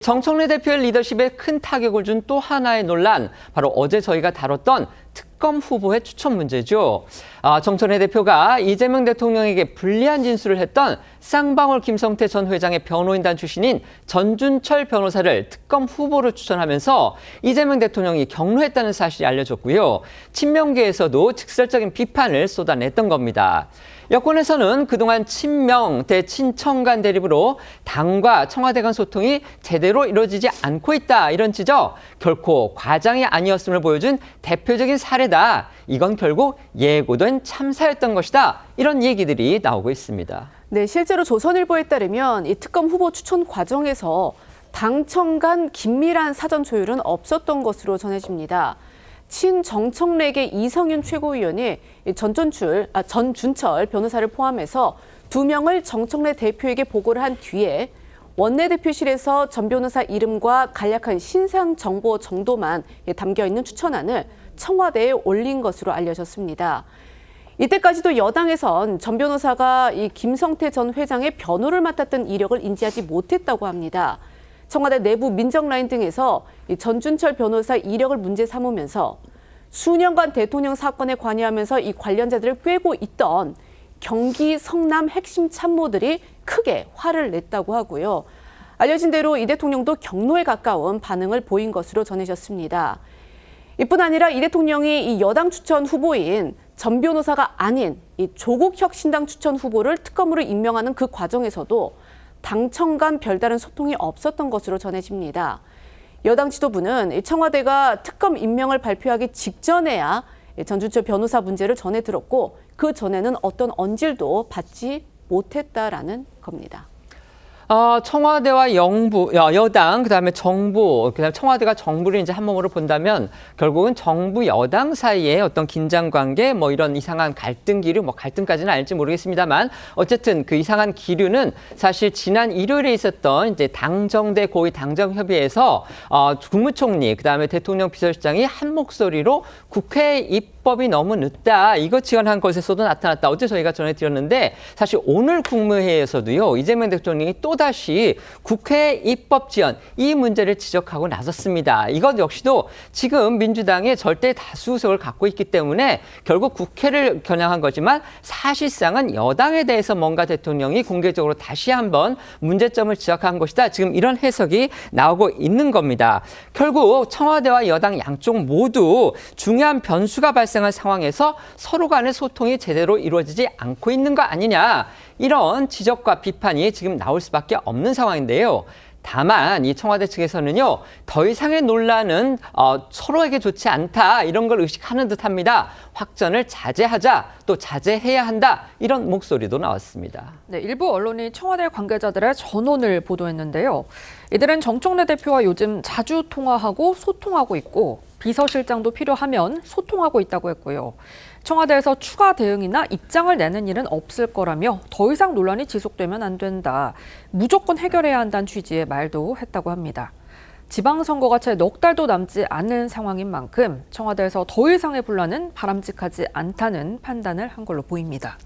정청래 대표의 리더십에 큰 타격을 준 또 하나의 논란, 바로 어제 저희가 다뤘던 특검 후보의 추천 문제죠. 정청래 대표가 이재명 대통령에게 불리한 진술을 했던 쌍방울 김성태 전 회장의 변호인단 출신인 전준철 변호사를 특검 후보로 추천하면서 이재명 대통령이 경로했다는 사실이 알려졌고요. 친명계에서도 직설적인 비판을 쏟아냈던 겁니다. 여권에서는 그동안 친명 대 친청 간 대립으로 당과 청와대 간 소통이 제대로 이루어지지 않고 있다, 이런 지적, 결코 과장이 아니었음을 보여준 대표적인 사례다. 이건 결국 예고된 참사였던 것이다. 이런 얘기들이 나오고 있습니다. 네, 실제로 조선일보에 따르면 이 특검 후보 추천 과정에서 당청 간 긴밀한 사전 조율은 없었던 것으로 전해집니다. 친정청래계 이성윤 최고위원이 전준철 변호사를 포함해서 2명을 정청래 대표에게 보고를 한 뒤에 원내대표실에서 전 변호사 이름과 간략한 신상 정보 정도만 담겨있는 추천안을 청와대에 올린 것으로 알려졌습니다. 이때까지도 여당에선 전 변호사가 이 김성태 전 회장의 변호를 맡았던 이력을 인지하지 못했다고 합니다. 청와대 내부 민정라인 등에서 이 전준철 변호사 이력을 문제 삼으면서 수년간 대통령 사건에 관여하면서 이 관련자들을 꿰고 있던 경기 성남 핵심 참모들이 크게 화를 냈다고 하고요. 알려진 대로 이 대통령도 경로에 가까운 반응을 보인 것으로 전해졌습니다. 이뿐 아니라 이 대통령이 이 여당 추천 후보인 전 변호사가 아닌 이 조국 혁신당 추천 후보를 특검으로 임명하는 그 과정에서도 당청 간 별다른 소통이 없었던 것으로 전해집니다. 여당 지도부는 청와대가 특검 임명을 발표하기 직전에야 전준철 변호사 문제를 전해 들었고 그 전에는 어떤 언질도 받지 못했다라는 겁니다. 청와대와 여당, 그다음에 정부, 그다음에 청와대가 정부를 이제 한 몸으로 본다면 결국은 정부 여당 사이에 어떤 긴장 관계, 이런 이상한 갈등 기류, 갈등까지는 아닐지 모르겠습니다만 어쨌든 그 이상한 기류는 사실 지난 일요일에 있었던 이제 당정대 고위 당정협의회에서 국무총리, 그다음에 대통령 비서실장이 한 목소리로 국회 입법이 너무 늦다, 이거 지원한 것에서도 나타났다. 어제 저희가 전해드렸는데 사실 오늘 국무회의에서도요, 이재명 대통령이 또다시 국회 입법 지연, 이 문제를 지적하고 나섰습니다. 이것 역시도 지금 민주당의 절대 다수석을 갖고 있기 때문에 결국 국회를 겨냥한 거지만 사실상은 여당에 대해서 뭔가 대통령이 공개적으로 다시 한번 문제점을 지적한 것이다. 지금 이런 해석이 나오고 있는 겁니다. 결국 청와대와 여당 양쪽 모두 중요한 변수가 발생한 상황에서 서로 간의 소통이 제대로 이루어지지 않고 있는 거 아니냐, 이런 지적과 비판이 지금 나올 수밖에 없는 상황인데요. 다만 이 청와대 측에서는요, 더 이상의 논란은 서로에게 좋지 않다, 이런 걸 의식하는 듯합니다. 확전을 자제하자, 또 자제해야 한다, 이런 목소리도 나왔습니다. 네, 일부 언론이 청와대 관계자들의 전원을 보도했는데요. 이들은 정청래 대표와 요즘 자주 통화하고 소통하고 있고 비서실장도 필요하면 소통하고 있다고 했고요. 청와대에서 추가 대응이나 입장을 내는 일은 없을 거라며 더 이상 논란이 지속되면 안 된다, 무조건 해결해야 한다는 취지의 말도 했다고 합니다. 지방선거가 채 넉 달도 남지 않은 상황인 만큼 청와대에서 더 이상의 분란은 바람직하지 않다는 판단을 한 걸로 보입니다.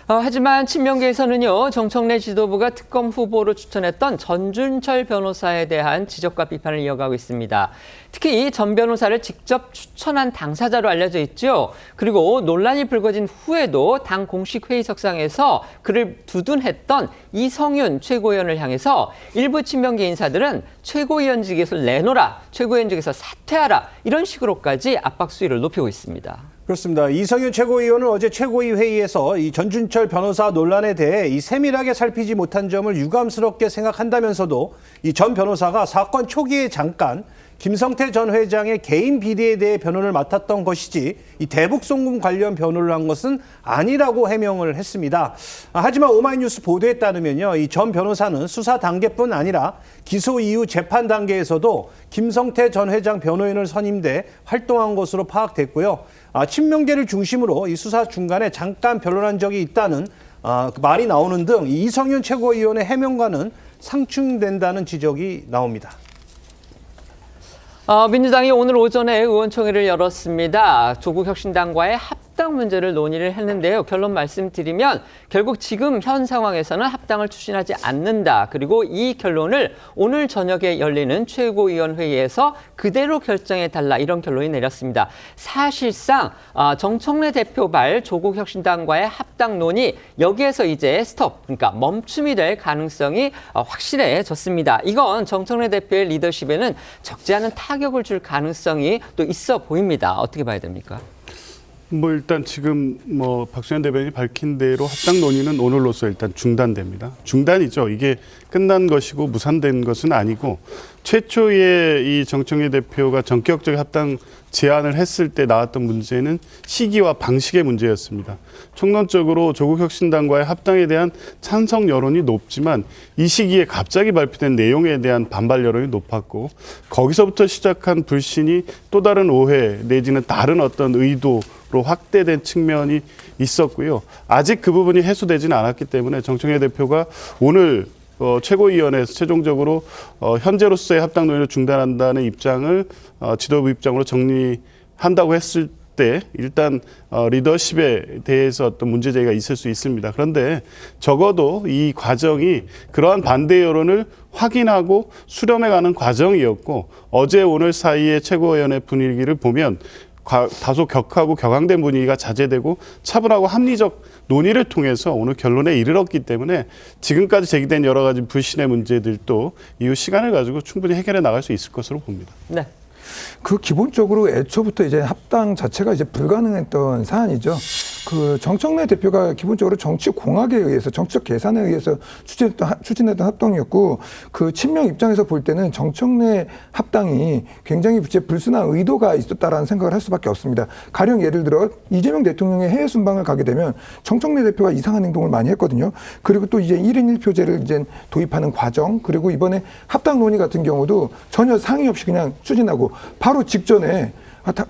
하지만 친명계에서는요, 정청래 지도부가 특검 후보로 추천했던 전준철 변호사에 대한 지적과 비판을 이어가고 있습니다. 특히 이 전 변호사를 직접 추천한 당사자로 알려져 있죠. 그리고 논란이 불거진 후에도 당 공식 회의석상에서 그를 두둔했던 이성윤 최고위원을 향해서 일부 친명계 인사들은 최고위원직에서 내놓으라, 최고위원직에서 사퇴하라, 이런 식으로까지 압박 수위를 높이고 있습니다. 그렇습니다. 이성윤 최고위원은 어제 최고위 회의에서 이 전준철 변호사 논란에 대해 이 세밀하게 살피지 못한 점을 유감스럽게 생각한다면서도 이 전 변호사가 사건 초기에 잠깐 김성태 전 회장의 개인 비리에 대해 변호를 맡았던 것이지 이 대북 송금 관련 변호를 한 것은 아니라고 해명을 했습니다. 하지만 오마이뉴스 보도에 따르면요, 이 전 변호사는 수사 단계뿐 아니라 기소 이후 재판 단계에서도 김성태 전 회장 변호인을 선임돼 활동한 것으로 파악됐고요. 친명계를 중심으로 이 수사 중간에 잠깐 변론한 적이 있다는 말이 나오는 등 이성윤 최고위원의 해명과는 상충된다는 지적이 나옵니다. 민주당이 오늘 오전에 의원총회를 열었습니다. 조국 혁신당과의 합 합당 문제를 논의를 했는데요. 결론 말씀드리면 결국 지금 현 상황에서는 합당을 추진하지 않는다. 그리고 이 결론을 오늘 저녁에 열리는 최고위원회의에서 그대로 결정해달라 이런 결론이 내렸습니다. 사실상 정청래 대표발 조국혁신당과의 합당 논의 여기에서 이제 스톱, 그러니까 멈춤이 될 가능성이 확실해졌습니다. 이건 정청래 대표의 리더십에는 적지 않은 타격을 줄 가능성이 또 있어 보입니다. 어떻게 봐야 됩니까? 뭐 일단 지금 뭐 박수현 대변인이 밝힌 대로 합당 논의는 오늘로서 일단 중단됩니다. 중단이죠. 이게 끝난 것이고 무산된 것은 아니고 최초에 이 정청래 대표가 전격적인 합당 제안을 했을 때 나왔던 문제는 시기와 방식의 문제였습니다. 총론적으로 조국혁신당과의 합당에 대한 찬성 여론이 높지만 이 시기에 갑자기 발표된 내용에 대한 반발 여론이 높았고 거기서부터 시작한 불신이 또 다른 오해 내지는 다른 어떤 의도로 확대된 측면이 있었고요. 아직 그 부분이 해소되지는 않았기 때문에 정청래 대표가 오늘 최고위원회에서 최종적으로 현재로서의 합당 논의를 중단한다는 입장을 지도부 입장으로 정리한다고 했을 때 일단 리더십에 대해서 어떤 문제제기가 있을 수 있습니다. 그런데 적어도 이 과정이 그러한 반대 여론을 확인하고 수렴해가는 과정이었고 어제 오늘 사이의 최고위원회 분위기를 보면 다소 격하고 격앙된 분위기가 자제되고 차분하고 합리적 논의를 통해서 오늘 결론에 이르렀기 때문에 지금까지 제기된 여러 가지 불신의 문제들도 이후 시간을 가지고 충분히 해결해 나갈 수 있을 것으로 봅니다. 네. 그 기본적으로 애초부터 이제 합당 자체가 이제 불가능했던 사안이죠. 그 정청래 대표가 기본적으로 정치 공학에 의해서 정치적 계산에 의해서 추진했던 합당이었고 그 친명 입장에서 볼 때는 정청래 합당이 굉장히 불순한 의도가 있었다라는 생각을 할 수밖에 없습니다. 가령 예를 들어 이재명 대통령의 해외 순방을 가게 되면 정청래 대표가 이상한 행동을 많이 했거든요. 그리고 또 이제 1인 1표제를 이제 도입하는 과정 그리고 이번에 합당 논의 같은 경우도 전혀 상의 없이 그냥 추진하고 바로 직전에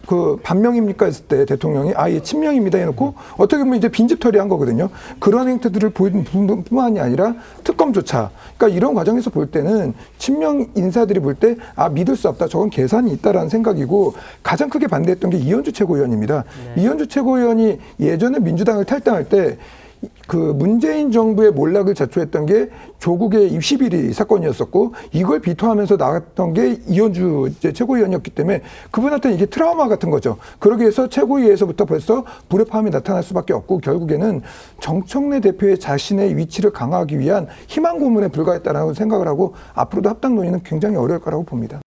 그 반명입니까 했을 때 대통령이 아예 친명입니다 해놓고 어떻게 보면 이제 빈집 처리한 거거든요. 그런 행태들을 보이는 뿐만이 아니라 특검조차 그러니까 이런 과정에서 볼 때는 친명 인사들이 볼 때 믿을 수 없다. 저건 계산이 있다라는 생각이고 가장 크게 반대했던 게 이현주 최고위원입니다. 네. 이현주 최고위원이 예전에 민주당을 탈당할 때 그 문재인 정부의 몰락을 자초했던 게 조국의 11이 사건이었었고 이걸 비토하면서 나갔던 게 이현주 최고위원이었기 때문에 그분한테는 이게 트라우마 같은 거죠. 그러기 위해서 최고위에서부터 벌써 불협화음이 나타날 수밖에 없고 결국에는 정청래 대표의 자신의 위치를 강화하기 위한 희망 고문에 불과했다라고 생각을 하고 앞으로도 합당 논의는 굉장히 어려울 거라고 봅니다.